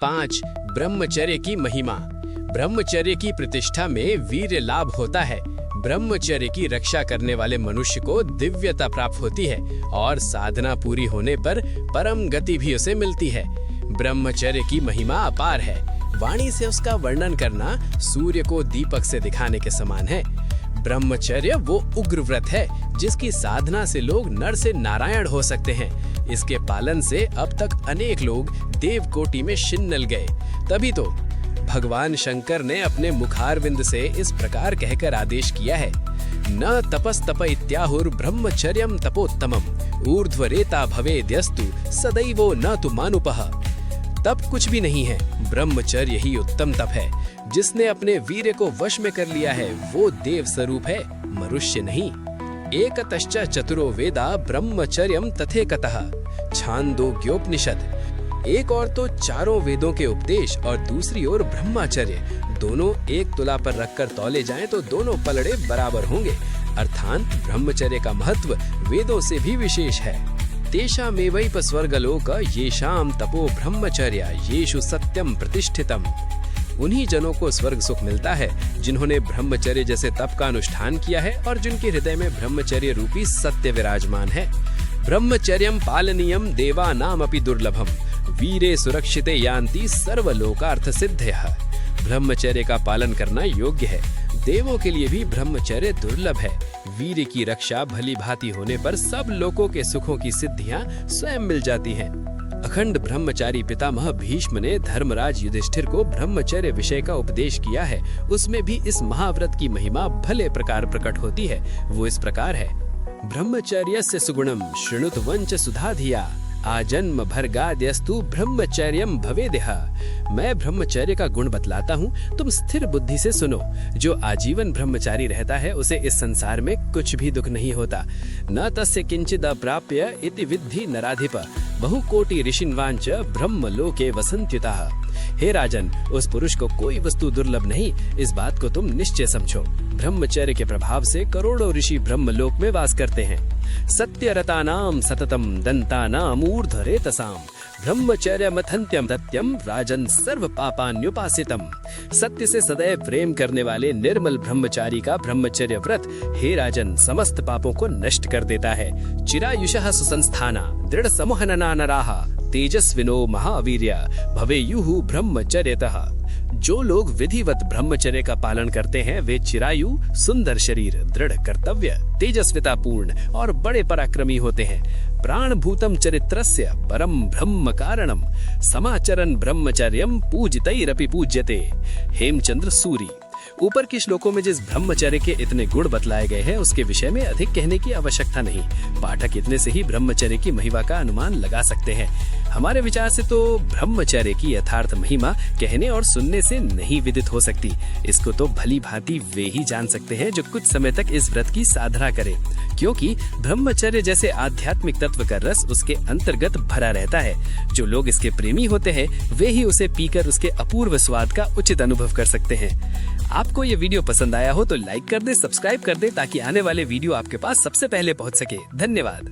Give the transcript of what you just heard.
5. ब्रह्मचर्य की महिमा। ब्रह्मचर्य की प्रतिष्ठा में वीर्य लाभ होता है। ब्रह्मचर्य की रक्षा करने वाले मनुष्य को दिव्यता प्राप्त होती है और साधना पूरी होने पर परम गति भी उसे मिलती है। ब्रह्मचर्य की महिमा अपार है। वाणी से उसका वर्णन करना सूर्य को दीपक से दिखाने के समान है। ब्रह्मचर्य वो उग्र व्रत है जिसकी साधना से लोग नर से नारायण हो सकते हैं। इसके पालन से अब तक अनेक लोग देव कोटि में छिन्नल गए। तभी तो भगवान शंकर ने अपने मुखारविंद से इस प्रकार कहकर आदेश किया है, न तपस्तप इत्याहुर ब्रह्मचर्यम तपोत्तमम ऊर्ध्वरेता भवेद्यस्तु सदैवो न तु मानुपः। तप कुछ भी नहीं है, ब्रह्मचर्य ही उत्तम तप है। जिसने अपने वीर्य को वश में कर लिया है वो देव स्वरूप है, मनुष्य नहीं। एकतश्च चतुरो वेदा ब्रह्मचर्यम तथेकतः छांदोग्योपनिषद। एक और तो चारों वेदों के उपदेश और दूसरी ओर ब्रह्मचर्य, दोनों एक तुला पर रखकर तौले जाएं तो दोनों पलड़े बराबर होंगे। अर्थात ब्रह्मचर्य का महत्व वेदों से भी विशेष है। तेषामेवैव स्वर्गलोक येषां तपो ब्रह्मचर्य येषु सत्यम प्रतिष्ठितम। उन्हीं जनों को स्वर्ग सुख मिलता है जिन्होंने ब्रह्मचर्य जैसे तप का अनुष्ठान किया है और जिनके हृदय में ब्रह्मचर्य रूपी सत्य विराजमान है। ब्रह्मचर्यम पालनीयम देवानामपि दुर्लभम वीरे सुरक्षिते यान्ति सर्वलोकार्थ सिद्धयः। ब्रह्मचर्य का पालन करना योग्य है। देवों के लिए भी ब्रह्मचर्य दुर्लभ है। वीर की रक्षा भली भांति होने पर सब लोगों के सुखों की सिद्धियां स्वयं मिल जाती हैं। अखंड ब्रह्मचारी पितामह भीष्म ने धर्मराज युधिष्ठिर को ब्रह्मचर्य विषय का उपदेश किया है। उसमें भी इस महाव्रत की महिमा भले प्रकार प्रकट होती है। वो इस प्रकार है, ब्रह्मचर्यस्य सुगुणम शृणुत वंच सुधाधिया आजन्म भर्गाद्यस्तु ब्रह्मचर्यम भवेदेह। मैं ब्रह्मचर्य का गुण बतलाता हूँ, तुम स्थिर बुद्धि से सुनो। जो आजीवन ब्रह्मचारी रहता है उसे इस संसार में कुछ भी दुख नहीं होता। न तस्य किंचिद अप्राप्य इति विद्धि नराधिप बहुकोटि ऋषिन्वांच ब्रह्म लोके वसन्त्युतः। हे राजन, उस पुरुष को कोई वस्तु दुर्लभ नहीं, इस बात को तुम निश्चय समझो। ब्रह्मचर्य के प्रभाव से करोड़ों ऋषि ब्रह्मलोक में वास करते हैं। सत्यरतानाम सततम दंतानाम ऊर्ध्वरेतसाम ब्रह्मचर्य मथन्त्यम सत्यम राजन सर्व पापान्युपासितम। सत्य से सदैव प्रेम करने वाले निर्मल ब्रह्मचारी का ब्रह्मचर्य व्रत हे राजन समस्त पापों को नष्ट कर देता है। चिरायुषः सुसंस्थाना दृढ़ समोहनना नराः तेजस्विनो महावीर्य भवेयुः ब्रह्मचर्यतः। जो लोग विधिवत ब्रह्मचर्य का पालन करते हैं वे चिरायु, सुंदर शरीर, दृढ़ कर्तव्य, तेजस्विता पूर्ण और बड़े पराक्रमी होते हैं। प्राण भूतम चरित्रस्य परम ब्रह्म कारणम समाचरन ब्रह्मचर्यम पूजितैरपि पूज्यते। हेमचंद्र सूरी। ऊपर के श्लोकों में जिस ब्रह्मचर्य के इतने गुण बतलाए गए हैं उसके विषय में अधिक कहने की आवश्यकता नहीं। पाठक इतने से ही ब्रह्मचर्य की महिमा का अनुमान लगा सकते हैं। हमारे विचार से तो ब्रह्मचर्य की यथार्थ महिमा कहने और सुनने से नहीं विदित हो सकती। इसको तो भली भांति वे ही जान सकते हैं जो कुछ समय तक इस व्रत की साधना करें, क्योंकि ब्रह्मचर्य जैसे आध्यात्मिक तत्व का रस उसके अंतर्गत भरा रहता है। जो लोग इसके प्रेमी होते हैं वे ही उसे पीकर उसके अपूर्व स्वाद का उचित अनुभव कर सकते हैं। आपको ये वीडियो पसंद आया हो तो लाइक कर दे, सब्सक्राइब कर दे ताकि आने वाले वीडियो आपके पास सबसे पहले पहुंच सके। धन्यवाद।